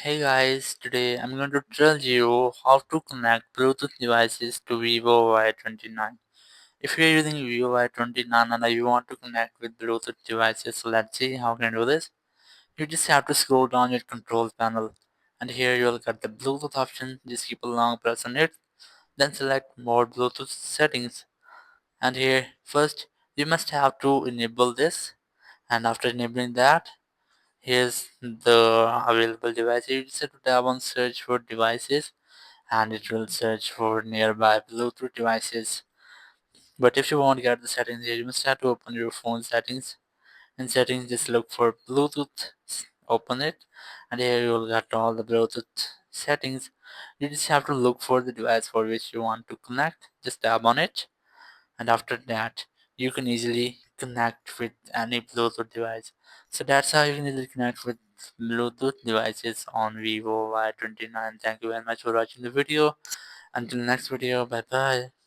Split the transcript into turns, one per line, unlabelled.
Hey guys, today I'm going to tell you how to connect Bluetooth devices to Vivo Y29. If you're using Vivo Y29 and you want to connect with Bluetooth devices, so let's see how can do this. You just have to scroll down your control panel and here you'll get the Bluetooth option. Just keep a long press on it, then select more Bluetooth settings. And here first you must have to enable this, and after enabling that, here's the available device. You just have to tap on search for devices and it will search for nearby Bluetooth devices. But if you won't get the settings here, you must have to open your phone settings. In settings, just look for Bluetooth, open it, and here you will get all the Bluetooth settings. You just have to look for the device for which you want to connect. Just tap on it, and after that you can easily connect with any Bluetooth device. So that's how you can easily connect with Bluetooth devices on Vivo Y29. Thank you very much for watching the video. Until next video, bye bye.